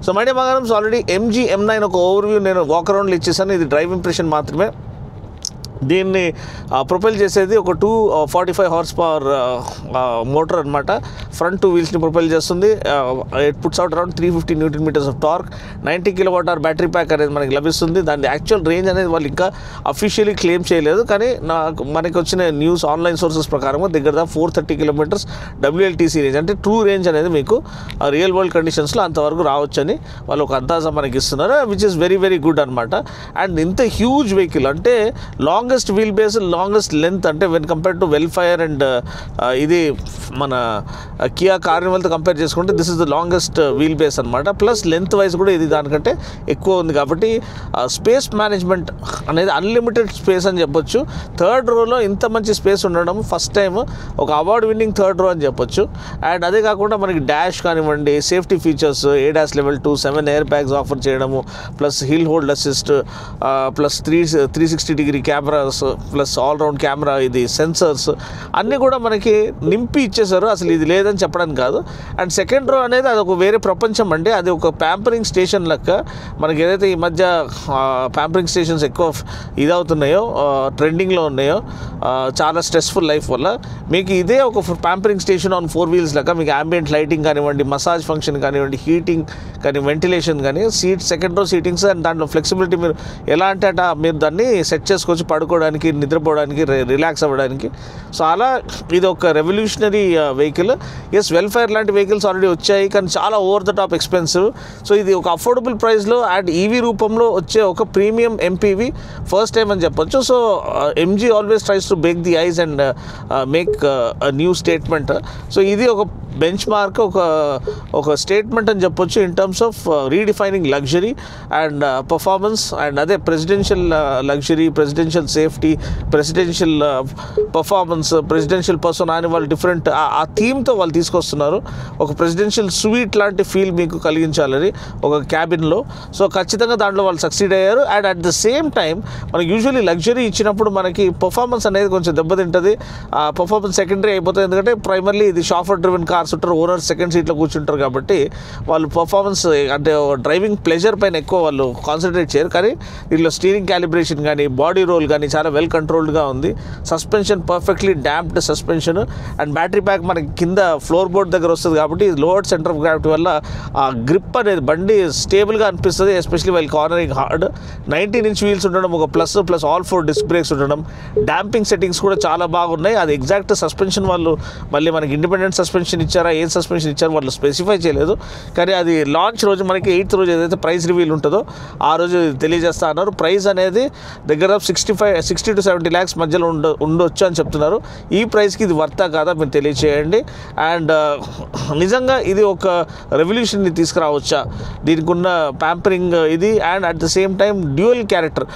So my dear బంగారమ్స్, already MG M9 ఒక overview నేను వాక్ అరౌండ్లో ఇచ్చేసాను. ఇది డ్రైవ్ ఇంప్రెషన్ మాత్రమే. దీన్ని ప్రొపెల్ చేసేది ఒక 245 హార్స్ పవర్ మోటార్ అనమాట. ఫ్రంట్ 2 వీల్స్ని ప్రొపెల్ చేస్తుంది. It puts out around 350 newton metres of torque. 90 kWh battery pack అనేది మనకి లభిస్తుంది. దాని యాక్చువల్ రేంజ్ అనేది వాళ్ళు ఇంకా అఫీషియలీ క్లెయిమ్ చేయలేదు, కానీ మనకి వచ్చిన న్యూస్ ఆన్లైన్ సోర్సెస్ ప్రకారం దగ్గర 430 కిలోమీటర్స్ WLTC రేంజ్, అంటే ట్రూ రేంజ్ అనేది మీకు రియల్ వరల్డ్ కండిషన్స్లో అంతవరకు రావచ్చని వాళ్ళు ఒక అందాజా మనకి ఇస్తున్నారు, which is very very good అనమాట. అండ్ ఇంత హ్యూజ్ వెహికల్ అంటే longest wheel base, longest length, అంటే when compare to Vellfire and ఇది మన కియా కార్నివల్తో కంపేర్ చేసుకుంటే this is the longest wheel base అనమాట. ప్లస్ లెంత్ వైజ్ కూడా ఇది దానికంటే ఎక్కువ ఉంది. కాబట్టి స్పేస్ మేనేజ్మెంట్ అనేది అన్లిమిటెడ్ స్పేస్ అని చెప్పొచ్చు. థర్డ్ రోలో ఇంత మంచి స్పేస్ ఉండడం ఫస్ట్ టైం, ఒక అవార్డ్ విన్నింగ్ థర్డ్ రో అని చెప్పొచ్చు. అండ్ అదే కాకుండా మనకి డాష్ కానివ్వండి, safety features, ADAS Level 2, 7 air bags offer చేయడము, plus hill hold assist, plus 360-degree cameras, plus all round camera, ఇది సెన్సర్స్ అన్నీ కూడా మనకి నింపి ఇచ్చేసారు. అసలు ఇది లేదని చెప్పడానికి కాదు. అండ్ సెకండ్ రో అనేది అది ఒక వేరే ప్రపంచం అండి. అది ఒక ప్యాంపరింగ్ స్టేషన్ లెక్క. మనకి ఏదైతే ఈ మధ్య ప్యాంపరింగ్ స్టేషన్స్ ఎక్కువ ఇదవుతున్నాయో, ట్రెండింగ్లో ఉన్నాయో చాలా స్ట్రెస్ఫుల్ లైఫ్ వల్ల, మీకు ఇదే ఒక ప్యాంపరింగ్ స్టేషన్ ఆన్ 4 వీల్స్ లెక్క. మీకు ambient లైటింగ్ కానివ్వండి, మసాజ్ ఫంక్షన్ కానివ్వండి, హీటింగ్ కానీ, వెంటిలేషన్ కానీ, సెకండ్ రో సీటింగ్స్, అండ్ దాంట్లో ఫ్లెక్సిబిలిటీ మీరు ఎలా అంటే అట మీరు దాన్ని సెట్ చేసుకోవచ్చు, పడుకోవడానికి, నిద్రపోవడానికి, రిలాక్స్ అవ్వడానికి. సో అలా ఇది ఒక రెవల్యూషనరీ వెహికల్. ఎస్, వెల్ఫైర్ లాంటి వెహికల్స్ ఆల్రెడీ వచ్చాయి, కానీ చాలా over the top expensive. So ఇది ఒక అఫోర్డబుల్ ప్రైస్లో అండ్ EV రూపంలో వచ్చే ఒక ప్రీమియం MPV ఫస్ట్ టైం అని చెప్పొచ్చు. So MG always tries to break the ice and make new statement. So ఇది ఒక బెంచ్ మార్క్, ఒక స్టేట్మెంట్ అని చెప్పొచ్చు in terms of redefining luxury and performance. And అదే presidential luxury, presidential safety, presidential performance, presidential person అని వాళ్ళు different ఆ థీమ్తో వాళ్ళు తీసుకొస్తున్నారు. ఒక ప్రెసిడెన్షియల్ స్వీట్ లాంటి ఫీల్ మీకు కలిగించాలని ఒక క్యాబిన్లో. సో ఖచ్చితంగా దాంట్లో వాళ్ళు సక్సీడ్ అయ్యారు. And at the same time మనకి యూజువల్లీ లగ్జరీ ఇచ్చినప్పుడు మనకి పర్ఫార్మెన్స్ అనేది కొంచెం దెబ్బతింటుంది. పర్ఫార్మెన్స్ సెకండరీ అయిపోతుంది, ఎందుకంటే ప్రైమర్లీ ఇది షాఫర్ డ్రివెన్ కార్స్ ఉంటారు, ఓనర్ సెకండ్ సీట్లో కూర్చుంటారు. కాబట్టి వాళ్ళు పర్ఫార్మెన్స్ అంటే డ్రైవింగ్ ప్లెజర్ పైన ఎక్కువ వాళ్ళు కాన్సన్ట్రేట్ చేయరు. కానీ దీనిలో స్టీరింగ్ క్యాలిబ్రేషన్ కానీ, బాడీ రోల్ కానీ చాలా వెల్ కంట్రోల్డ్గా ఉంది. Suspension perfectly damped suspension. And battery pack మనకి కింద ఫ్లోర్ బోర్డ్ దగ్గర వస్తుంది కాబట్టి లోవర్ సెంటర్ ఆఫ్ గ్రావిటీ వల్ల ఆ గ్రిప్ అనేది బండి స్టేబుల్గా అనిపిస్తుంది, especially while cornering hard. 19 inch wheels ఉండడం, ఒక ప్లస్ ఆల్ 4 డిస్క్ బ్రేక్స్ ఉండడం, డాంపింగ్ సెట్టింగ్స్ కూడా చాలా బాగున్నాయి. అది ఎగ్జాక్ట్ సస్పెన్షన్ వాళ్ళు మళ్ళీ మనకి ఇండిపెండెంట్ సస్పెన్షన్ ఇచ్చారా, ఏం సస్పెన్షన్ ఇచ్చారో వాళ్ళు స్పెసిఫై చేయలేదు. కానీ అది లాంచ్ రోజు మనకి 8th రోజు ఏదైతే ప్రైస్ రివీల్ ఉంటుందో ఆ రోజు తెలియజేస్తా అన్నారు. ప్రైస్ అనేది దగ్గర 60 to 70 lakhs మధ్యలో ఉండొచ్చు అని చెప్తున్నారు. ఈ ప్రైస్కి ఇది వర్తా కాదా మీరు తెలియచేయండి. అండ్ నిజంగా ఇది ఒక రెవల్యూషన్ని తీసుకురావచ్చా, దీనికి ఉన్న ప్యాంపరింగ్ ఇది. And at the same time dual character,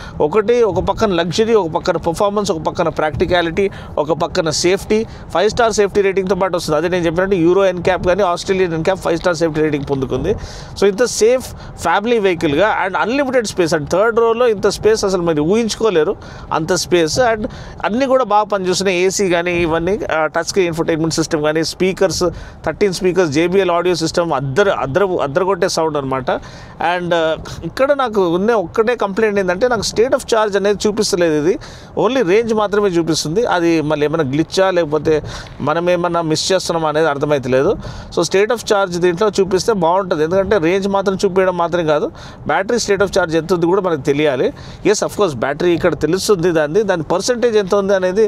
ఒక పక్కన లగ్జరీ, ఒక పక్కన పర్ఫార్మెన్స్, ఒక పక్కన ప్రాక్టికాలిటీ, ఒక పక్కన సేఫ్టీ. 5 స్టార్ సేఫ్టీ రేటింగ్తో పాటు వస్తుంది. అదే నేను చెప్పినట్టు యూరో NCAP కానీ Australian NCAP 5 star safety rating పొందుకుంది. సో ఇంత సేఫ్ ఫ్యామిలీ వెహికల్గా and unlimited space. And third రోలో ఇంత స్పేస్ అసలు మీరు ఊహించుకోలేరు, అంత స్పేస్. అండ్ అన్నీ కూడా బాగా పనిచేస్తున్నాయి. AC కానీ, ఇవన్నీ టచ్ స్క్రీన్ ఇన్ఫోటైన్మెంట్ సిస్టమ్ కానీ, speakers 13 speakers, JBL audio system, అద్దరగొట్టే సౌండ్ అనమాట. అండ్ ఇక్కడ నాకు ఉన్న ఒక్కటే కంప్లైంట్ ఏంటంటే నాకు స్టేట్ ఆఫ్ ఛార్జ్ అనేది చూపిస్తలేదు. ఇది ఓన్లీ రేంజ్ మాత్రమే చూపిస్తుంది. అది మళ్ళీ ఏమైనా గ్లిచ్చా లేకపోతే మనం ఏమన్నా మిస్ చేస్తున్నామా అనేది అర్థమవుతలేదు. సో స్టేట్ ఆఫ్ ఛార్జ్ దీంట్లో చూపిస్తే బాగుంటుంది, ఎందుకంటే రేంజ్ మాత్రం చూపించడం మాత్రమే కాదు, బ్యాటరీ స్టేట్ ఆఫ్ ఛార్జ్ ఎంత ఉంది కూడా మనకు తెలియాలి. ఎస్, అఫ్కోర్స్ బ్యాటరీ ఇక్కడ తెలుస్తుంది, దాని పర్సంటేజ్ ఎంత ఉంది అనేది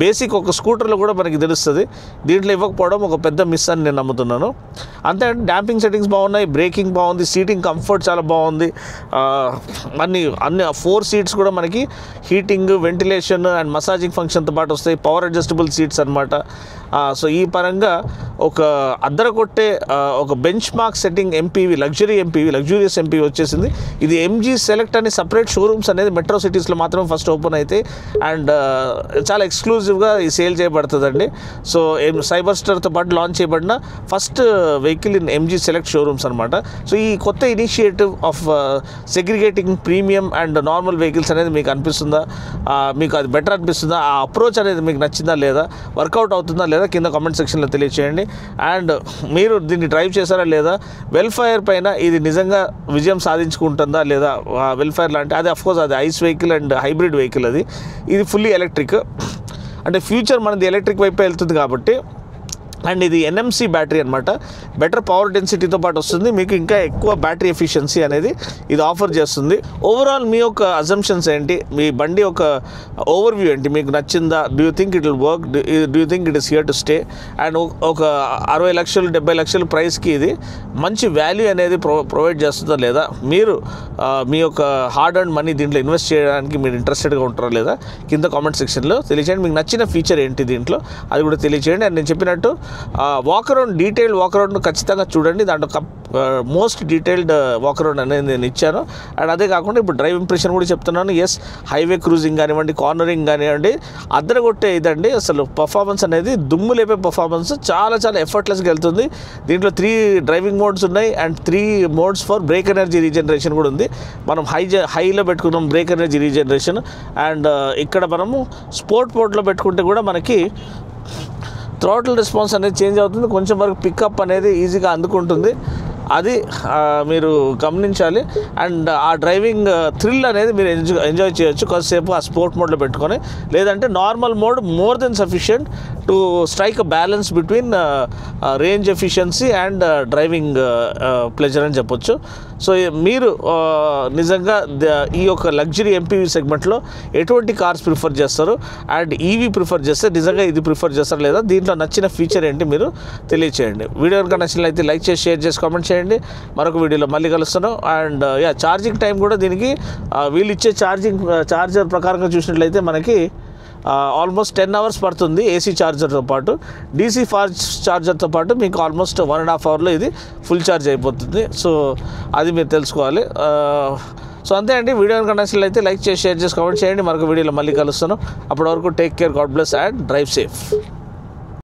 బేసిక్ ఒక స్కూటర్లో కూడా మనకి తెలుస్తుంది. దీంట్లో ఇవ్వకపోవడం ఒక పెద్ద మిస్ అని నేను నమ్ముతున్నాను. అంతే. డాంపింగ్ సెట్టింగ్స్ బాగున్నాయి, బ్రేకింగ్ బాగుంది, సీటింగ్ కంఫర్ట్ చాలా బాగుంది. అన్ని 4 సీట్స్ కూడా మనకి హీటింగ్, వెంటిలేషన్ అండ్ మసాజింగ్ ఫంక్షన్తో పాటు వస్తాయి. పవర్ అడ్జస్టబుల్ సీట్స్ అనమాట. సో ఈ పరంగా ఒక అద్దర కొట్టే ఒక bench mark setting luxurious MPV వచ్చేసింది. ఇది MG సెలెక్ట్ అనే సపరేట్ షోరూమ్స్ అనేది మెట్రో సిటీస్లో మాత్రమే ఫస్ట్ ఓపెన్ అయితే అండ్ చాలా ఎక్స్క్లూజివ్గా ఈ సేల్ చేయబడుతుందండి. సో సైబర్ స్టార్తో పాటు లాంచ్ చేయబడిన first vehicle in MG select showrooms అనమాట. సో ఈ కొత్త initiative of segregating premium and normal vehicles అనేది మీకు అనిపిస్తుందా, మీకు అది బెటర్ అనిపిస్తుందా, ఆ అప్రోచ్ అనేది మీకు నచ్చిందా లేదా, వర్కౌట్ అవుతుందా లేదా లేదా కింద కామెంట్ సెక్షన్లో తెలియచేయండి. అండ్ మీరు దీన్ని డ్రైవ్ చేశారా లేదా, వెల్ఫైర్ పైన ఇది నిజంగా విజయం సాధించుకుంటుందా లేదా, వెల్ఫైర్ లాంటి అది అఫ్కోర్స్ అది ice vehicle and hybrid vehicle, ఇది ఫుల్లీ ఎలక్ట్రిక్. అంటే ఫ్యూచర్ మనది ఎలక్ట్రిక్ వైపు వెళ్తుంది కాబట్టి. అండ్ ఇది ఎన్ఎంసీ బ్యాటరీ అనమాట, బెటర్ పవర్ డెన్సిటీతో పాటు వస్తుంది, మీకు ఇంకా ఎక్కువ బ్యాటరీ ఎఫిషియన్సీ అనేది ఇది ఆఫర్ చేస్తుంది. ఓవరాల్ మీ యొక్క అజంప్షన్స్ ఏంటి, మీ బండి ఒక ఓవర్వ్యూ ఏంటి, మీకు నచ్చిందా, do you think it will work, do you think it is here to stay. And ఒక 60 లక్షలు 70 లక్షల ప్రైస్కి ఇది మంచి వాల్యూ అనేది ప్రొవైడ్ చేస్తుందా లేదా, మీరు మీ యొక్క హార్డ్ అండ్ మనీ దీంట్లో ఇన్వెస్ట్ చేయడానికి మీరు ఇంట్రెస్టెడ్గా ఉంటారా లేదా కింద కామెంట్ సెక్షన్లో తెలియచేయండి. మీకు నచ్చిన ఫీచర్ ఏంటి దీంట్లో అది కూడా తెలియచేయండి. అండ్ నేను చెప్పినట్టు వాకరౌండ్ డీటెయిల్డ్ వాకరౌండ్ను ఖచ్చితంగా చూడండి, దాంట్లో మోస్ట్ డీటెయిల్డ్ వాకరౌండ్ అనేది నేను ఇచ్చాను. అండ్ అదే కాకుండా ఇప్పుడు డ్రైవ్ ఇంప్రెషన్ కూడా చెప్తున్నాను. ఎస్, హైవే క్రూజింగ్ కానివ్వండి, కార్నరింగ్ కానివ్వండి, అద్దరగొట్టే ఇదండి. అసలు పర్ఫార్మెన్స్ అనేది దుమ్ము లేపే పర్ఫార్మెన్స్, చాలా చాలా ఎఫర్ట్లెస్గా వెళ్తుంది. దీంట్లో 3 డ్రైవింగ్ మోడ్స్ ఉన్నాయి and 3 modes for break energy regeneration కూడా ఉంది. మనం హైలో పెట్టుకున్నాం బ్రేక్ ఎనర్జీ రీజనరేషన్, అండ్ ఇక్కడ మనము స్పోర్ట్ మోడ్లో పెట్టుకుంటే కూడా మనకి థ్రాటిల్ రెస్పాన్స్ అనేది చేంజ్ అవుతుంది, కొంచెం వరకు పికప్ అనేది ఈజీగా అందుకుంటుంది, అది మీరు గమనించాలి. అండ్ ఆ డ్రైవింగ్ థ్రిల్ అనేది మీరు ఎంజాయ్ చేయొచ్చు కొద్దిసేపు ఆ స్పోర్ట్ మోడ్లో పెట్టుకొని. లేదంటే normal mode more than sufficient to strike a balance between range efficiency and driving pleasure అని చెప్పొచ్చు. సో మీరు నిజంగా ఈ యొక్క లగ్జరీ ఎంపీవీ సెగ్మెంట్లో ఎటువంటి కార్స్ ప్రిఫర్ చేస్తారు అండ్ ఈవీ ప్రిఫర్ చేస్తే నిజంగా ఇది ప్రిఫర్ చేస్తారు లేదా, దీంట్లో నచ్చిన ఫీచర్ ఏంటి మీరు తెలియచేయండి. వీడియో కనుక నచ్చినట్లయితే లైక్ చేసి షేర్ చేసి కామెంట్ చేయండి. మరొక వీడియోలో మళ్ళీ కలుస్తాను. అండ్ ఛార్జింగ్ టైం కూడా దీనికి వీళ్ళు ఇచ్చే ఛార్జర్ ప్రకారంగా చూసినట్లయితే మనకి ఆల్మోస్ట్ 10 అవర్స్ పడుతుంది ఏసీ ఛార్జర్తో పాటు. డీసీ ఫాస్ట్ ఛార్జర్తో పాటు మీకు ఆల్మోస్ట్ 1.5 అవర్లో ఇది ఫుల్ ఛార్జ్ అయిపోతుంది. సో అది మీరు తెలుసుకోవాలి. సో అంతే అండి. వీడియో కనుక నచ్చినట్లయితే లైక్ చేసి షేర్ చేసి కామెంట్ చేయండి. మరొక వీడియోలో మళ్ళీ కలుస్తాను. అప్పటి వరకు take care, God bless and drive safe.